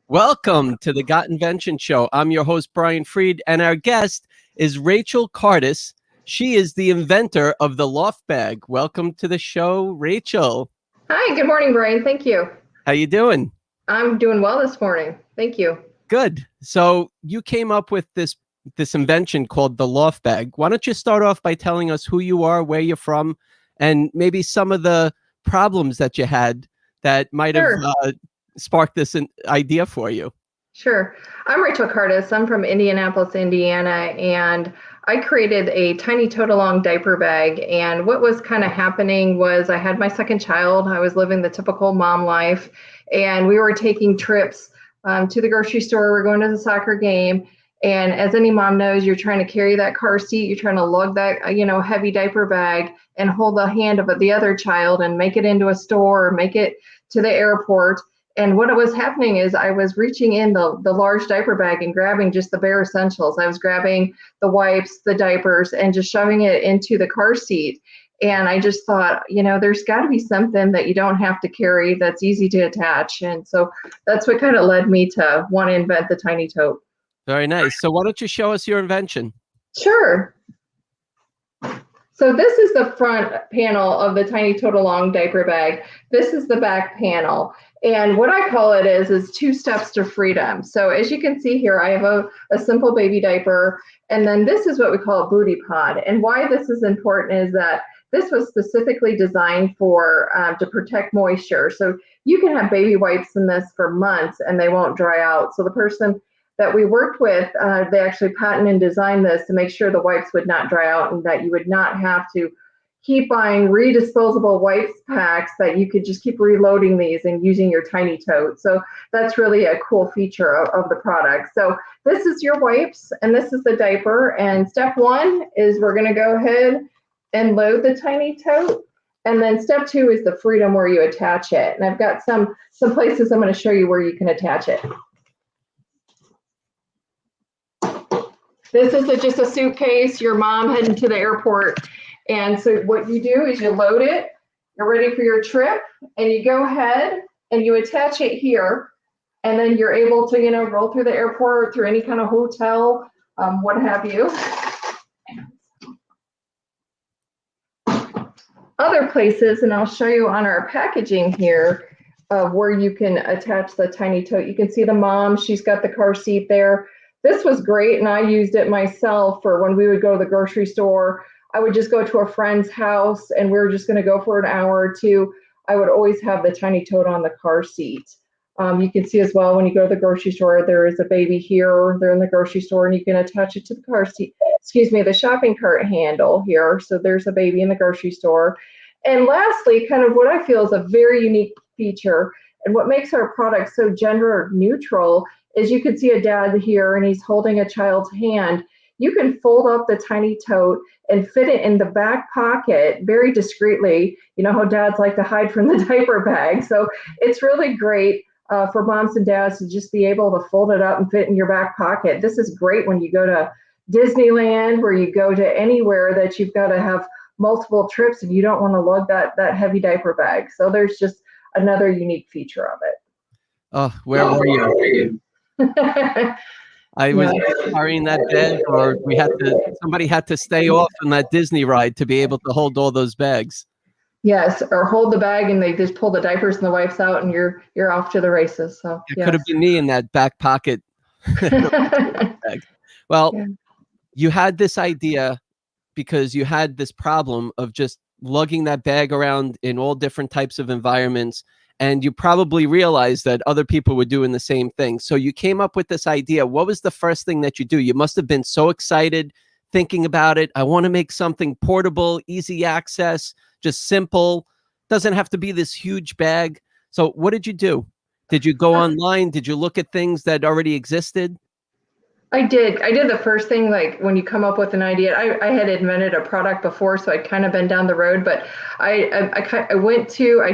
Welcome to the Got Invention Show. I'm your host, Brian Freed, and our guest is Rachel Cardis. She is the inventor of the Loft bag. Welcome to the show, Rachel. Hi, good morning, Brian. Thank you. How you doing? I'm doing well this morning. Thank you. Good. So you came up with this invention called the Loft bag. Why don't you start off by telling us who you are, where you're from, and maybe some of the problems that you had that might have sparked this idea for you. Sure. I'm Rachel Cardis. I'm from Indianapolis, Indiana, and I created a tiny tote-along diaper bag. And what was kind of happening was I had my second child. I was living the typical mom life, and we were taking trips to the grocery store. We're going to the soccer game. And as any mom knows, you're trying to carry that car seat. You're trying to lug that, heavy diaper bag and hold the hand of the other child and make it into a store, make it to the airport. And what was happening is I was reaching in the large diaper bag and grabbing just the bare essentials. I was grabbing the wipes, the diapers, and just shoving it into the car seat. And I just thought, there's got to be something that you don't have to carry that's easy to attach. And so that's what kind of led me to want to invent the tiny tote. Very nice. So why don't you show us your invention? Sure. So this is the front panel of the tiny tote-along diaper bag. This is the back panel. And what I call it is 2 steps to freedom. So as you can see here, I have a simple baby diaper. And then this is what we call a booty pod. And why this is important is that this was specifically designed for to protect moisture. So you can have baby wipes in this for months and they won't dry out. So the person that we worked with, they actually patented and designed this to make sure the wipes would not dry out and that you would not have to keep buying redisposable wipes packs, that you could just keep reloading these and using your tiny tote. So that's really a cool feature of the product. So this is your wipes and this is the diaper. And step 1 is we're gonna go ahead and load the tiny tote. And then step 2 is the freedom where you attach it. And I've got some places I'm gonna show you where you can attach it. This is just a suitcase, your mom heading to the airport. And so what you do is you load it, you're ready for your trip, and you go ahead and you attach it here. And then you're able to, roll through the airport, through any kind of hotel, what have you. Other places, and I'll show you on our packaging here, where you can attach the tiny tote. You can see the mom, she's got the car seat there. This was great, and I used it myself for when we would go to the grocery store. I would just go to a friend's house, and we were just going to go for an hour or two. I would always have the tiny tote on the car seat. You can see as well when you go to the grocery store, there is a baby here. They're in the grocery store, and you can attach it to the car seat. The shopping cart handle here. So there's a baby in the grocery store. And lastly, kind of what I feel is a very unique feature, and what makes our product so gender neutral is you can see a dad here and he's holding a child's hand. You can fold up the tiny tote and fit it in the back pocket very discreetly. You know how dads like to hide from the diaper bag. So it's really great for moms and dads to just be able to fold it up and fit in your back pocket. This is great when you go to Disneyland, where you go to anywhere that you've got to have multiple trips and you don't want to lug that heavy diaper bag. So there's just another unique feature of it. Oh, where were you? I was carrying that bag, or somebody had to stay off on that Disney ride to be able to hold all those bags. Yes, or hold the bag and they just pull the diapers and the wipes out and you're off to the races. So it could have been me in that back pocket. Bag. Well, you had this idea because you had this problem of just lugging that bag around in all different types of environments. And you probably realized that other people were doing the same thing. So you came up with this idea. What was the first thing that you do? You must have been so excited thinking about it. I want to make something portable, easy access, just simple. Doesn't have to be this huge bag. So what did you do? Did you go online? Did you look at things that already existed? I did the first thing, like when you come up with an idea. I had invented a product before, so I'd kind of been down the road, but I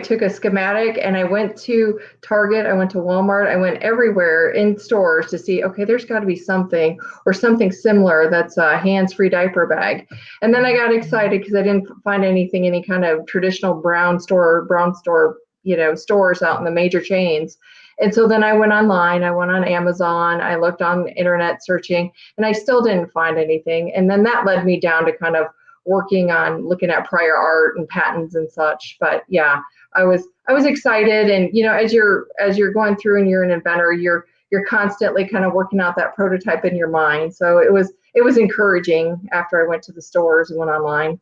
took a schematic and I went to Target, I went to Walmart, I went everywhere in stores to see, okay, there's got to be something or something similar that's a hands-free diaper bag. And then I got excited because I didn't find anything, any kind of traditional brown store stores out in the major chains. And so then I went online, I went on Amazon, I looked on the internet searching, and I still didn't find anything. And then that led me down to kind of working on looking at prior art and patents and such. But yeah, I was excited. And as you're going through and you're an inventor, you're constantly kind of working out that prototype in your mind. So it was encouraging after I went to the stores and went online.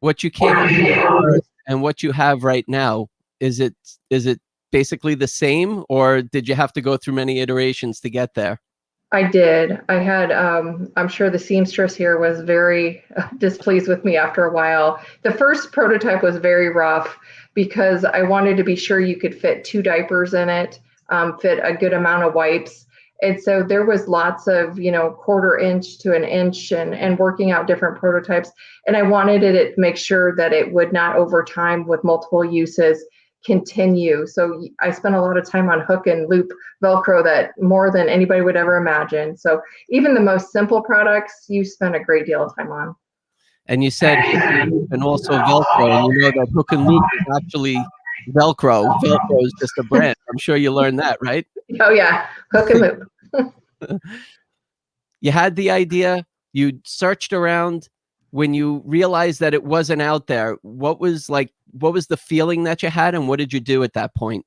What you came up with first and what you have right now, is it basically the same, or did you have to go through many iterations to get there? I did. I had, I'm sure the seamstress here was very displeased with me after a while. The first prototype was very rough because I wanted to be sure you could fit 2 diapers in it, fit a good amount of wipes. And so there was lots of, 1/4 inch to an inch and working out different prototypes. And I wanted it to make sure that it would not over time with multiple uses continue. So I spent a lot of time on hook and loop Velcro that more than anybody would ever imagine. So even the most simple products, you spend a great deal of time on. And you said and also Velcro, and that hook and loop is actually Velcro. Velcro is just a brand. I'm sure you learned that, right? Oh yeah, hook and loop. You had the idea, you searched around. When you realized that it wasn't out there, what was the feeling that you had, and what did you do at that point?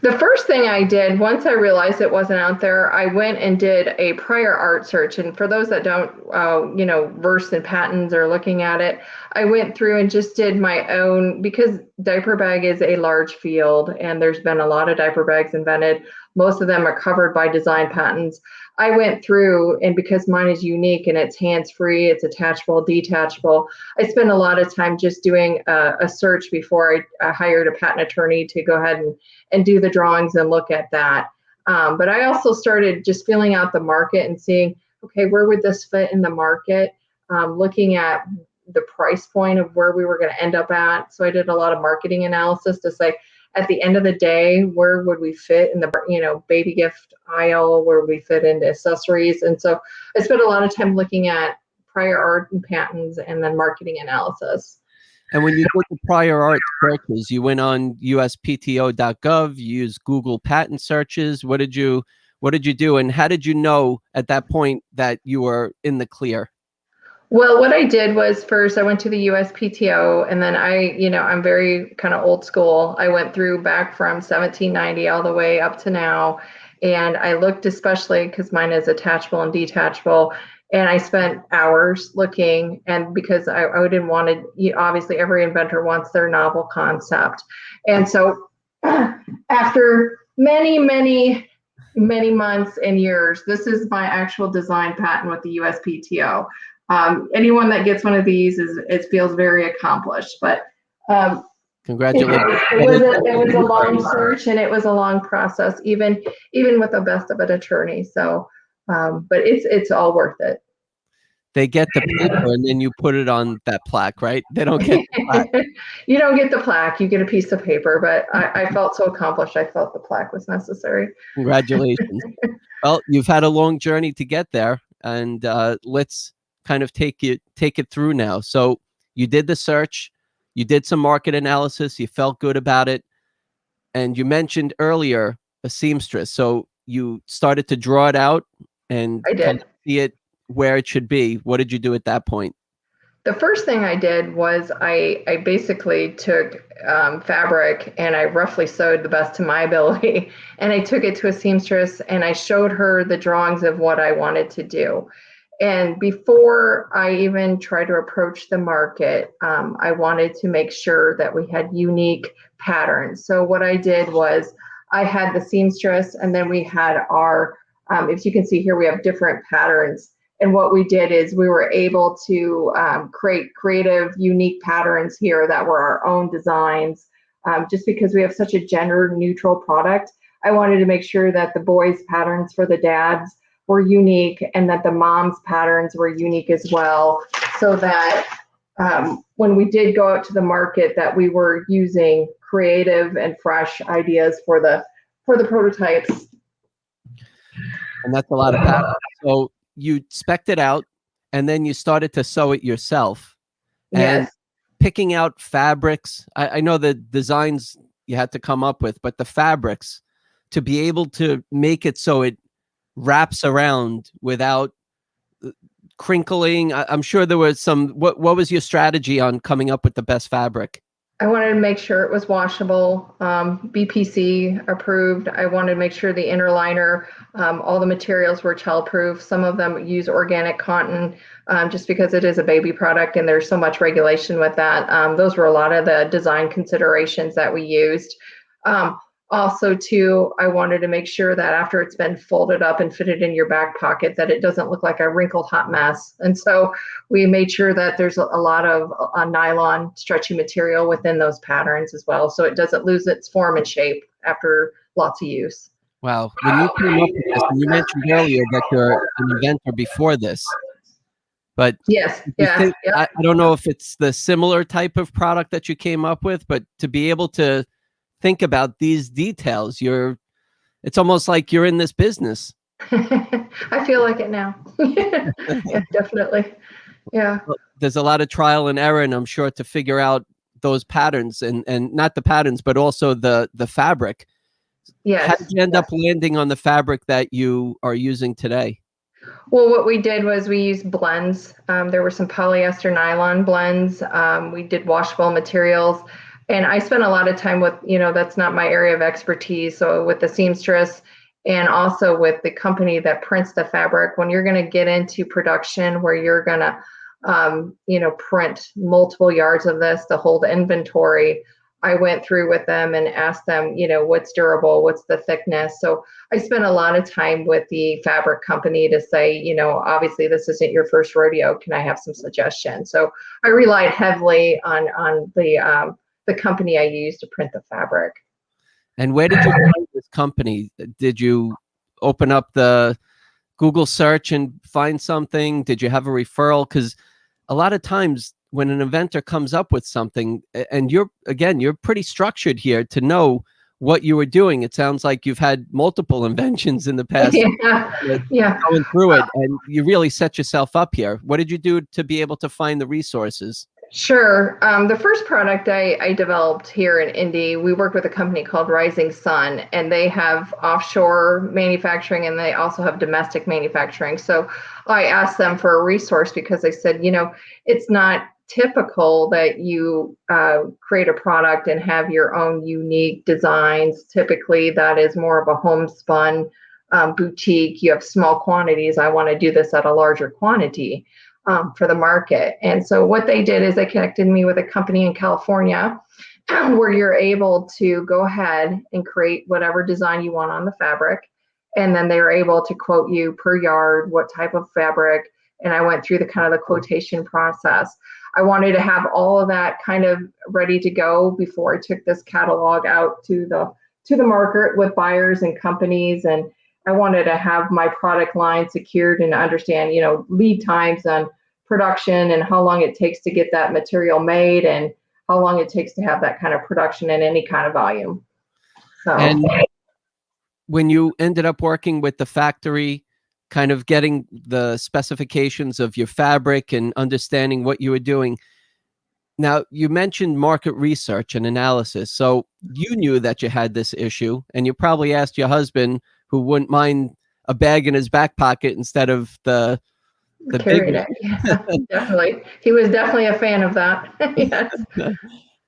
The first thing I did, once I realized it wasn't out there, I went and did a prior art search. And for those that don't, verse in patents or looking at it, I went through and just did my own, because diaper bag is a large field and there's been a lot of diaper bags invented. Most of them are covered by design patents. I went through, and because mine is unique and it's hands-free, it's attachable, detachable, I spent a lot of time just doing a search before I hired a patent attorney to go ahead and do the drawings and look at that. But I also started just feeling out the market and seeing, okay, where would this fit in the market? Looking at the price point of where we were going to end up at. So I did a lot of marketing analysis to say, at the end of the day, where would we fit in the baby gift aisle, where we fit into accessories? And so I spent a lot of time looking at prior art and patents and then marketing analysis. And when you did the prior art searches, you went on uspto.gov, you used Google patent searches. What did you do, and how did you know at that point that you were in the clear? Well, what I did was first I went to the USPTO, and then I'm very kind of old school. I went through back from 1790 all the way up to now. And I looked, especially because mine is attachable and detachable. And I spent hours looking, and because I didn't want to, obviously every inventor wants their novel concept. And so after many, many, many months and years, this is my actual design patent with the USPTO. Anyone that gets one of these it feels very accomplished. But congratulations. It was a long search and it was a long process, even with the best of an attorney. So, but it's all worth it. They get the paper and then you put it on that plaque, right? They don't get the plaque. You don't get the plaque, you get a piece of paper, but I felt so accomplished. I felt the plaque was necessary. Congratulations. Well, you've had a long journey to get there, and let's kind of take it through now. So you did the search, you did some market analysis, you felt good about it, and you mentioned earlier a seamstress. So you started to draw it out and I did. kind of see it where it should be. What did you do at that point? The first thing I did was I basically took fabric and I roughly sewed the best to my ability, and I took it to a seamstress and I showed her the drawings of what I wanted to do. And before I even tried to approach the market, I wanted to make sure that we had unique patterns. So what I did was I had the seamstress, and then we had our, if you can see here, we have different patterns. And what we did is we were able to create creative, unique patterns here that were our own designs. Just because we have such a gender neutral product, I wanted to make sure that the boys' patterns for the dads were unique and that the moms' patterns were unique as well, so that when we did go out to the market, that we were using creative and fresh ideas for the prototypes. And that's a lot of patterns. So you spec'd it out, and then you started to sew it yourself. And Yes. picking out fabrics? I know the designs you had to come up with, but the fabrics to be able to make it so it wraps around without crinkling. I'm sure there was some. What was your strategy on coming up with the best fabric? I wanted to make sure it was washable, BPC approved. I wanted to make sure the inner liner, all the materials were child-proof. Some of them use organic cotton, just because it is a baby product and there's so much regulation with that. Those were a lot of the design considerations that we used. Also, too, I wanted to make sure that after it's been folded up and fitted in your back pocket, that it doesn't look like a wrinkled hot mess. And so we made sure that there's a lot of nylon stretchy material within those patterns as well, so it doesn't lose its form and shape after lots of use. Wow. When you came up with this, and you mentioned earlier that you're an inventor before this, but Yes, you yeah, think, yeah. I don't know if it's the similar type of product that you came up with, but to be able to think about these details, it's almost like you're in this business. I feel like it now. Yeah, definitely. Yeah. Well, there's a lot of trial and error, and I'm sure to figure out those patterns and not the patterns, but also the fabric. Yes. How did you end up landing on the fabric that you are using today? Well, what we did was we used blends. There were some polyester nylon blends. We did washable materials. And I spent a lot of time with, that's not my area of expertise. So with the seamstress and also with the company that prints the fabric, when you're going to get into production where you're going to, print multiple yards of this to hold inventory, I went through with them and asked them, what's durable, what's the thickness. So I spent a lot of time with the fabric company to say, obviously this isn't your first rodeo. Can I have some suggestions? So I relied heavily on the company I used to print the fabric. And where did you find this company? Did you open up the Google search and find something? Did you have a referral? Because a lot of times when an inventor comes up with something, and you're pretty structured here to know what you were doing. It sounds like you've had multiple inventions in the past. Yeah. Going through it, and you really set yourself up here. What did you do to be able to find the resources? Sure. The first product I developed here in Indy, we work with a company called Rising Sun, and they have offshore manufacturing and they also have domestic manufacturing. So I asked them for a resource because I said, it's not typical that you create a product and have your own unique designs. Typically, that is more of a homespun boutique. You have small quantities. I want to do this at a larger quantity. For the market. And so what they did is they connected me with a company in California where you're able to go ahead and create whatever design you want on the fabric. And then they were able to quote you per yard, what type of fabric. And I went through the kind of the quotation process. I wanted to have all of that kind of ready to go before I took this catalog out to the market with buyers and companies. And I wanted to have my product line secured and understand, lead times on production and how long it takes to get that material made and how long it takes to have that kind of production in any kind of volume. So, and when you ended up working with the factory, kind of getting the specifications of your fabric and understanding what you were doing. Now, you mentioned market research and analysis. So you knew that you had this issue, and you probably asked your husband, who wouldn't mind a bag in his back pocket instead of the big one. Yeah, definitely. He was definitely a fan of that. Yes.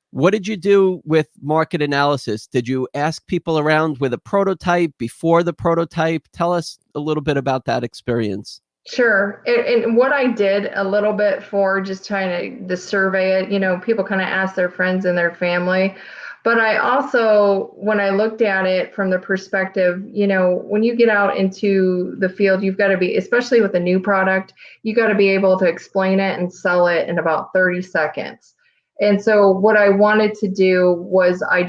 What did you do with market analysis? Did you ask people around with a prototype before the prototype? Tell us a little bit about that experience. Sure. And what I did a little bit for just trying to survey it, people kind of ask their friends and their family. But I also, when I looked at it from the perspective, when you get out into the field, you've got to be, especially with a new product, you got to be able to explain it and sell it in about 30 seconds. And so what I wanted to do was I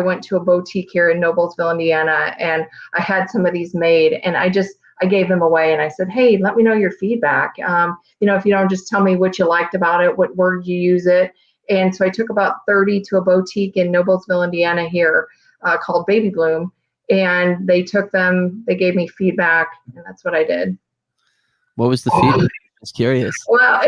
went to a boutique here in Noblesville, Indiana, and I had some of these made, and I gave them away and I said, hey, let me know your feedback. If you don't, just tell me what you liked about it, what word you use it. And so I took about 30 to a boutique in Noblesville, Indiana here called Baby Bloom. And they took them, they gave me feedback, and that's what I did. What was the feedback? was curious. Well,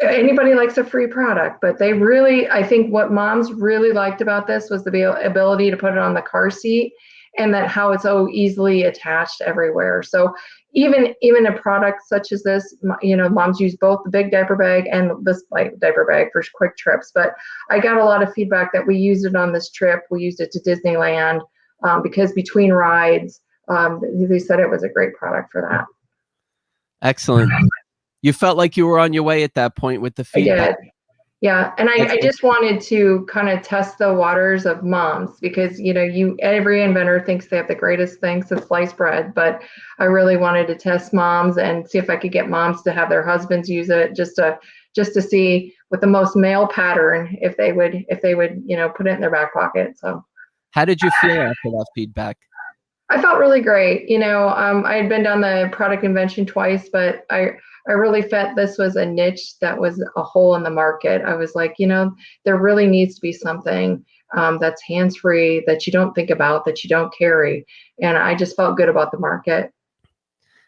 anybody likes a free product, but they really, I think what moms really liked about this was the ability to put it on the car seat, and that how it's so easily attached everywhere. So even a product such as this, moms use both the big diaper bag and this light diaper bag for quick trips. But I got a lot of feedback that we used it on this trip. We used it to Disneyland because between rides, they said it was a great product for that. Excellent. You felt like you were on your way at that point with the feedback. I did. Yeah, and I just wanted to kind of test the waters of moms, because every inventor thinks they have the greatest thing since sliced bread, but I really wanted to test moms and see if I could get moms to have their husbands use it, just to see with the most male pattern if they would put it in their back pocket. So how did you feel after that feedback? I felt really great. I had been down the product invention twice, but I really felt this was a niche that was a hole in the market. I was like, there really needs to be something that's hands-free, that you don't think about, that you don't carry. And I just felt good about the market.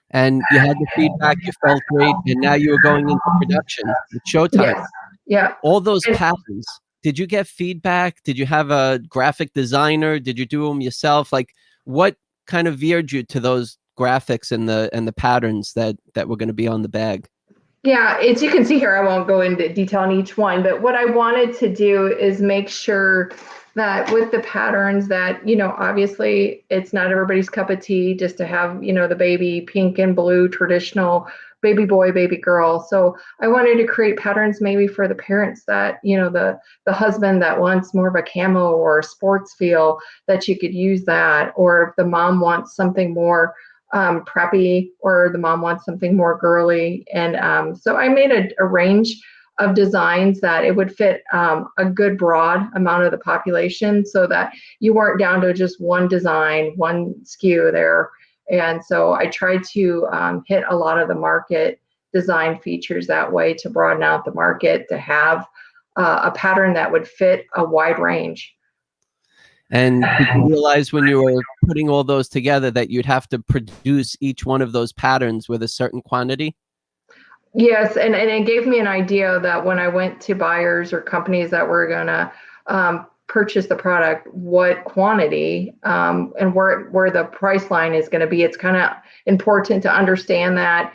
And you had the feedback, you felt great, and now you were going into production with Showtime. Yes. Yeah. All those patterns, did you get feedback? Did you have a graphic designer? Did you do them yourself? Like, what kind of veered you to those graphics and the patterns that were going to be on the bag? Yeah, as you can see here, I won't go into detail on each one, but what I wanted to do is make sure that with the patterns that, obviously it's not everybody's cup of tea just to have, the baby pink and blue traditional baby boy, baby girl. So I wanted to create patterns maybe for the parents that, the husband that wants more of a camo or a sports feel, that you could use that. Or if the mom wants something more preppy, or the mom wants something more girly. And so I made a range of designs that it would fit a good broad amount of the population, so that you weren't down to just one design, one SKU there. And so I tried to hit a lot of the market design features that way, to broaden out the market, to have a pattern that would fit a wide range. And did you realize when you were putting all those together that you'd have to produce each one of those patterns with a certain quantity? Yes, and it gave me an idea that when I went to buyers or companies that were going to purchase the product, what quantity and where the price line is going to be. It's kind of important to understand that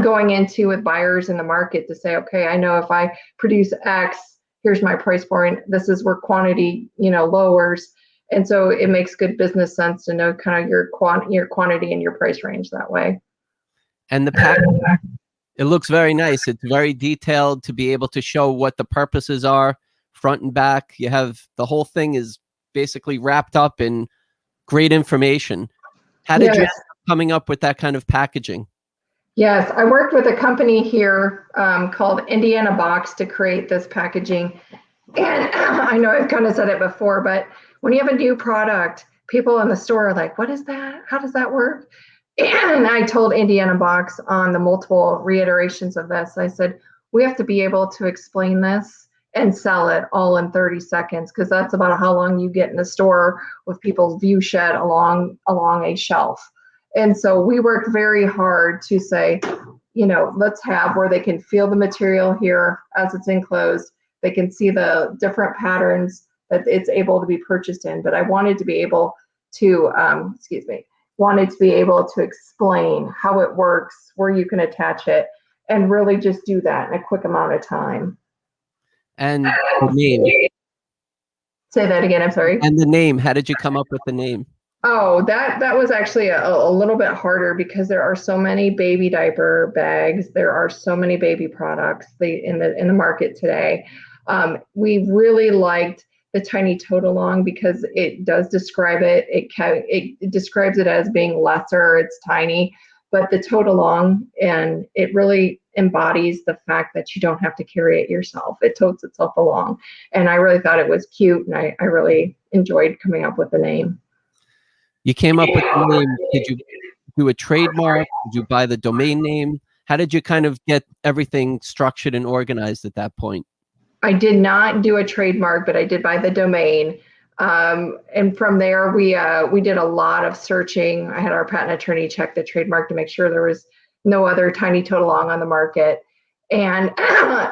going into with buyers in the market, to say, okay, I know if I produce X, here's my price point. This is where quantity, lowers. And so it makes good business sense to know kind of your quantity and your price range that way. And the packaging, it looks very nice. It's very detailed to be able to show what the purposes are, front and back. You have the whole thing is basically wrapped up in great information. How did you end up coming up with that kind of packaging? Yes, I worked with a company here called Indiana Box to create this packaging. And I know I've kind of said it before, but when you have a new product, people in the store are like, what is that? How does that work? And I told Indiana Box on the multiple reiterations of this, I said, we have to be able to explain this and sell it all in 30 seconds, because that's about how long you get in the store with people's view shed along a shelf. And so we worked very hard to say, let's have where they can feel the material here as it's enclosed. They can see the different patterns that it's able to be purchased in. But I wanted to be able to, explain how it works, where you can attach it, and really just do that in a quick amount of time. And the name. Say that again, I'm sorry. And the name, how did you come up with the name? Oh, that was actually a little bit harder, because there are so many baby diaper bags. There are so many baby products in the market today. We really liked the tiny tote along, because it does describe it. It describes it as being lesser. It's tiny, but the tote along, and it really embodies the fact that you don't have to carry it yourself. It totes itself along, and I really thought it was cute, and I really enjoyed coming up with the name. You came up with the name. Did you do a trademark? Did you buy the domain name? How did you kind of get everything structured and organized at that point? I did not do a trademark, but I did buy the domain. And from there, we did a lot of searching. I had our patent attorney check the trademark to make sure there was no other tiny tote along on the market. And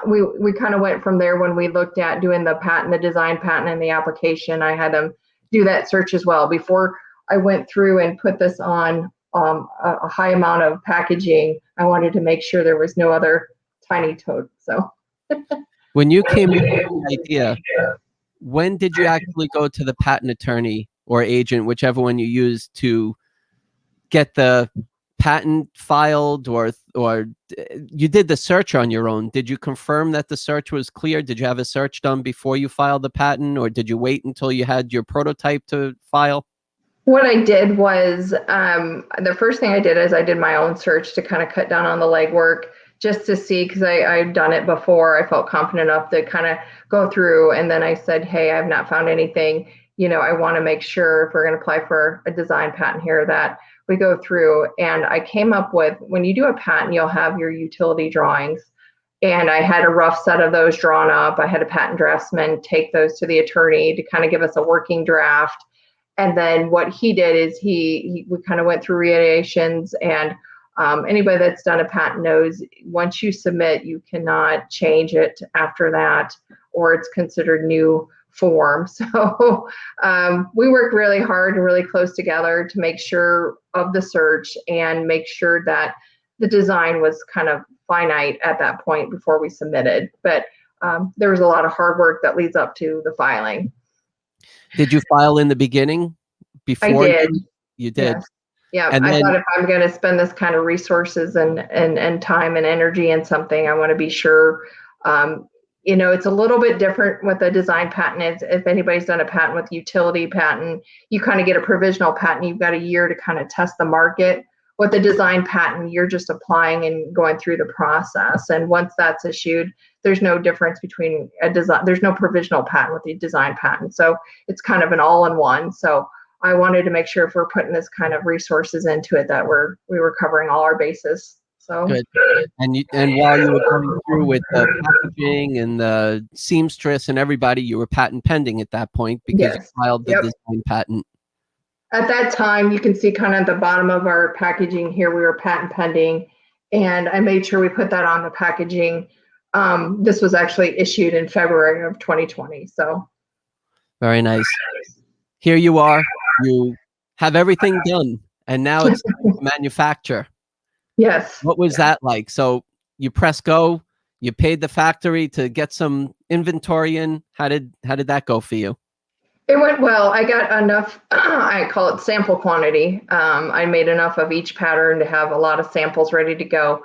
we kind of went from there when we looked at doing the patent, the design patent and the application. I had them do that search as well. Before I went through and put this on a high amount of packaging, I wanted to make sure there was no other tiny tote. So when you came up with the idea, when did you actually go to the patent attorney or agent, whichever one you used, to get the patent filed, or you did the search on your own? Did you confirm that the search was clear? Did you have a search done before you filed the patent, or did you wait until you had your prototype to file? What I did was, the first thing I did is I did my own search to kind of cut down on the legwork, just to see, because I've done it before. I felt confident enough to kind of go through, and then I said, hey, I've not found anything. I want to make sure if we're going to apply for a design patent here that we go through. And I came up with, when you do a patent, you'll have your utility drawings. And I had a rough set of those drawn up. I had a patent draftsman take those to the attorney to kind of give us a working draft. And then what he did is we kind of went through reiterations, and anybody that's done a patent knows once you submit, you cannot change it after that, or it's considered new form. So we worked really hard and really close together to make sure of the search and make sure that the design was kind of finite at that point before we submitted. But there was a lot of hard work that leads up to the filing. Did you file in the beginning before? I did. You did. Yes. Yeah. And I thought if I'm going to spend this kind of resources and time and energy in something, I want to be sure. It's a little bit different with a design patent. If anybody's done a patent with utility patent, you kind of get a provisional patent. You've got a year to kind of test the market. With the design patent, you're just applying and going through the process. And once that's issued, there's no difference between a design. There's no provisional patent with the design patent. So it's kind of an all-in-one. So I wanted to make sure if we're putting this kind of resources into it, that we were covering all our bases. So good. And while you were going through with the packaging and the seamstress and everybody, you were patent pending at that point because yes. you filed the design patent. At that time, you can see kind of the bottom of our packaging here, we were patent pending, and I made sure we put that on the packaging. This was actually issued in February of 2020. So very nice. Here you are, you have everything done, and now it's time to manufacture. Yes. What was that like? So you press go, you paid the factory to get some inventory in. How did that go for you? It went well. I got enough, I call it sample quantity. I made enough of each pattern to have a lot of samples ready to go.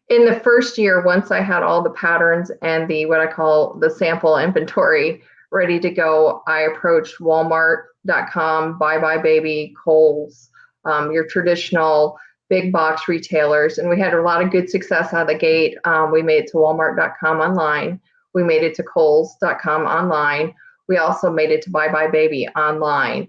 In the first year, once I had all the patterns and what I call the sample inventory ready to go, I approached Walmart.com, Bye Bye Baby, Kohl's, your traditional big box retailers. And we had a lot of good success out of the gate. We made it to Walmart.com online. We made it to Kohl's.com online. We also made it to Bye Bye Baby online.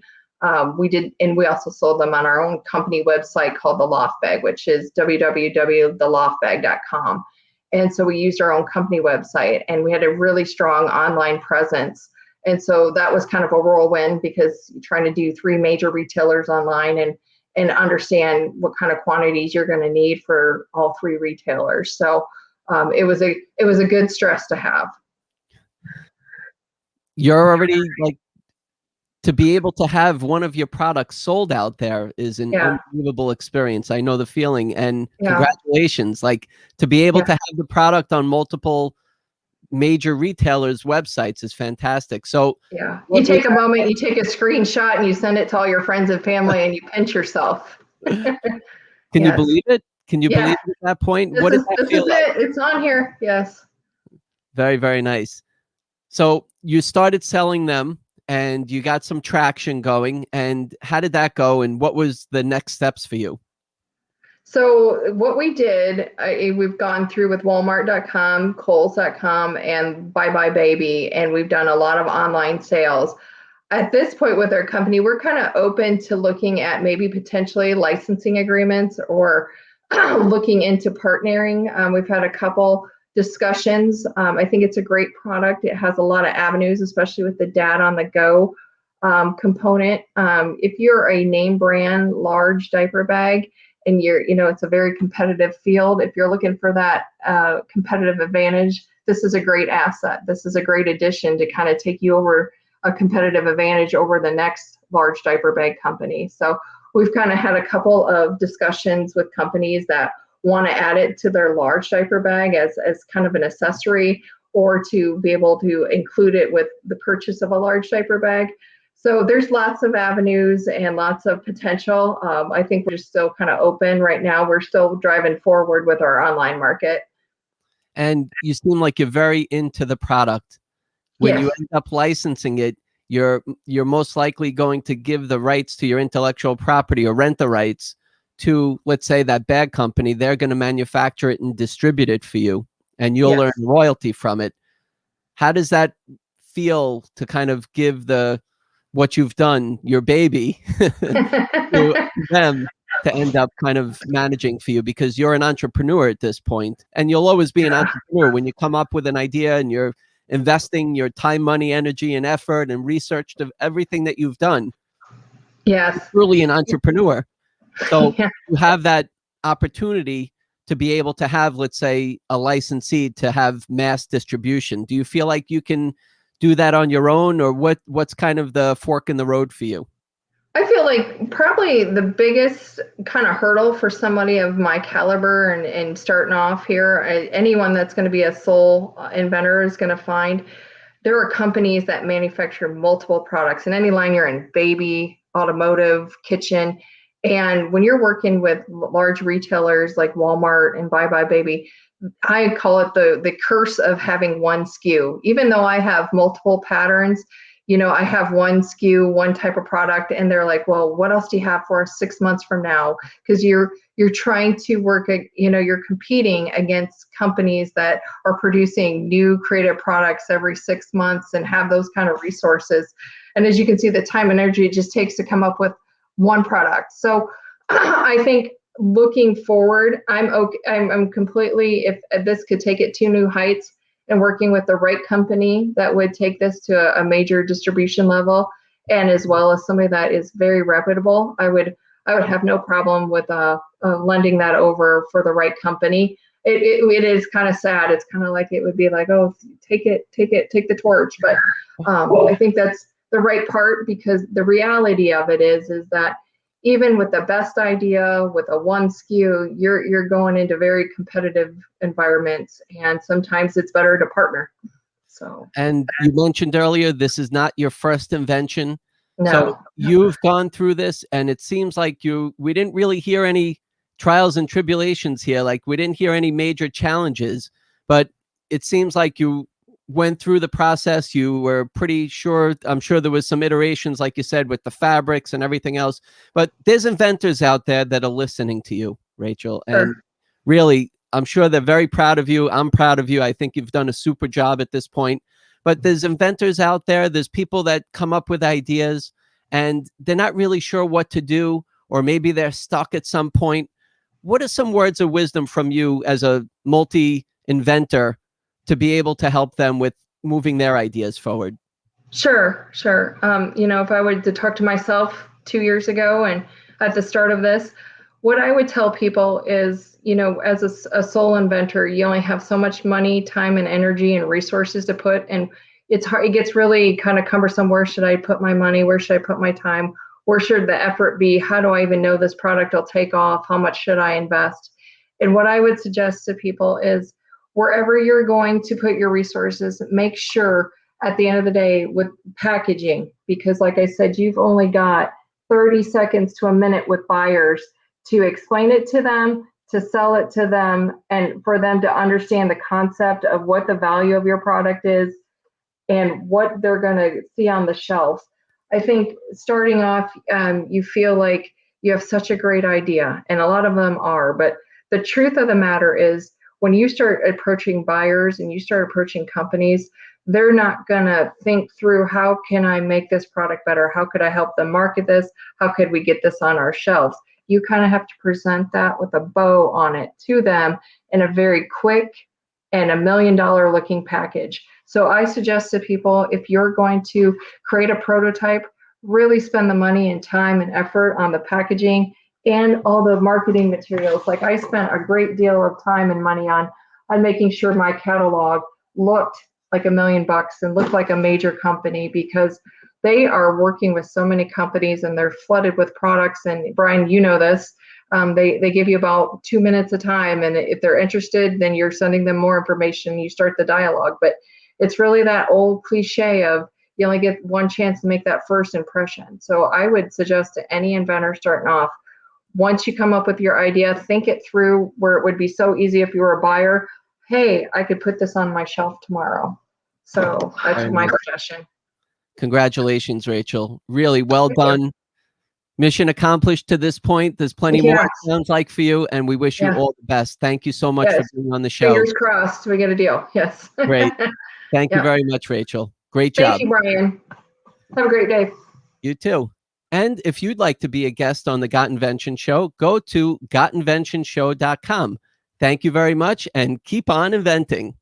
We also sold them on our own company website called the Loft Bag, which is www.theloftbag.com. And so we used our own company website, and we had a really strong online presence. And so that was kind of a whirlwind, because you're trying to do 3 major retailers online and understand what kind of quantities you're going to need for all 3 retailers. So it was a good stress to have. You're already to be able to have one of your products sold out there is an unbelievable experience. I know the feeling, and congratulations. To be able to have the product on multiple major retailers' websites is fantastic. So you take a moment, you take a screenshot, and you send it to all your friends and family, and you pinch yourself. Can you believe it? Can you believe it at that point? What does that feel like? It's on here. Yes. Very, very nice. So you started selling them, and you got some traction going. And how did that go? And what was the next steps for you? So what we did, we've gone through with Walmart.com, Kohl's.com, and Bye Bye Baby, and we've done a lot of online sales. At this point with our company, we're kind of open to looking at maybe potentially licensing agreements or looking into partnering. We've had a couple discussions. I think it's a great product. It has a lot of avenues, especially with the dad on the go component. If you're a name brand large diaper bag and it's a very competitive field. If you're looking for that competitive advantage, this is a great asset. This is a great addition to kind of take you over a competitive advantage over the next large diaper bag company. So we've kind of had a couple of discussions with companies that want to add it to their large diaper bag as kind of an accessory, or to be able to include it with the purchase of a large diaper bag. So there's lots of avenues and lots of potential. I think we're still kind of open right now. We're still driving forward with our online market. And you seem like you're very into the product. When Yes. you end up licensing it, you're most likely going to give the rights to your intellectual property or rent the rights to, let's say, that bag company. They're going to manufacture it and distribute it for you, and you'll earn royalty from it. How does that feel to kind of give what you've done, your baby, to them to end up kind of managing for you? Because you're an entrepreneur at this point, and you'll always be an entrepreneur when you come up with an idea and you're investing your time, money, energy, and effort and research to everything that you've done. Yes. You're truly an entrepreneur. So you have that opportunity to be able to have, let's say, a licensee to have mass distribution. Do you feel like you can do that on your own, or what's kind of the fork in the road for you? I feel like probably the biggest kind of hurdle for somebody of my caliber and starting off here, anyone that's going to be a sole inventor is going to find there are companies that manufacture multiple products in any line you're in: baby, automotive, kitchen. And when you're working with large retailers like Walmart and Bye Bye Baby, I call it the curse of having one SKU. Even though I have multiple patterns, I have one SKU, one type of product, and they're like, well, what else do you have for us 6 months from now? Because you're trying to work, you're competing against companies that are producing new creative products every 6 months and have those kind of resources. And as you can see, the time and energy it just takes to come up with one product. So I think looking forward, I'm completely, if this could take it to new heights, and working with the right company that would take this to a major distribution level, and as well as somebody that is very reputable, I would have no problem with lending that over for the right company. It is kind of sad. It's kind of like it would be like, oh, take the torch. But I think that's the right part, because the reality of it is that even with the best idea, with a one SKU, you're going into very competitive environments, and sometimes it's better to partner. So. And you mentioned earlier, this is not your first invention. No. So you've gone through this, and it seems like we didn't really hear any trials and tribulations here. Like, we didn't hear any major challenges, but it seems like you went through the process. You were pretty sure. I'm sure there was some iterations, like you said, with the fabrics and everything else. But there's inventors out there that are listening to you, Rachel. And really, I'm sure they're very proud of you. I'm proud of you. I think you've done a super job at this point. But there's inventors out there. There's people that come up with ideas, and they're not really sure what to do, or maybe they're stuck at some point. What are some words of wisdom from you as a multi-inventor to be able to help them with moving their ideas forward? Sure. If I were to talk to myself 2 years ago and at the start of this, what I would tell people is, as a sole inventor, you only have so much money, time, and energy and resources to put, and it's hard. It gets really kind of cumbersome. Where should I put my money? Where should I put my time? Where should the effort be? How do I even know this product will take off? How much should I invest? And what I would suggest to people is, wherever you're going to put your resources, make sure at the end of the day with packaging, because like I said, you've only got 30 seconds to a minute with buyers to explain it to them, to sell it to them, and for them to understand the concept of what the value of your product is and what they're going to see on the shelf. I think starting off, you feel like you have such a great idea, and a lot of them are, but the truth of the matter is, when you start approaching buyers and you start approaching companies, they're not going to think through, how can I make this product better? How could I help them market this? How could we get this on our shelves? You kind of have to present that with a bow on it to them in a very quick and $1 million looking package. So I suggest to people, if you're going to create a prototype, really spend the money and time and effort on the packaging and all the marketing materials. Like I spent a great deal of time and money on making sure my catalog looked like $1 million and looked like a major company, because they are working with so many companies and they're flooded with products. And Brian, you know this, they give you about 2 minutes of time, and if they're interested, then you're sending them more information. You start the dialogue, but it's really that old cliche of you only get one chance to make that first impression. So I would suggest to any inventor starting off, once you come up with your idea, think it through, where it would be so easy if you were a buyer. Hey, I could put this on my shelf tomorrow. So that's my suggestion. Congratulations, Rachel. Really well done. Mission accomplished to this point. There's plenty more, it sounds like, for you, and we wish you all the best. Thank you so much for being on the show. Fingers crossed we get a deal. Yes. Great. Thank you very much, Rachel. Great job. Thank you, Brian. Have a great day. You too. And if you'd like to be a guest on the Got Invention Show, go to gotinventionshow.com. Thank you very much, and keep on inventing.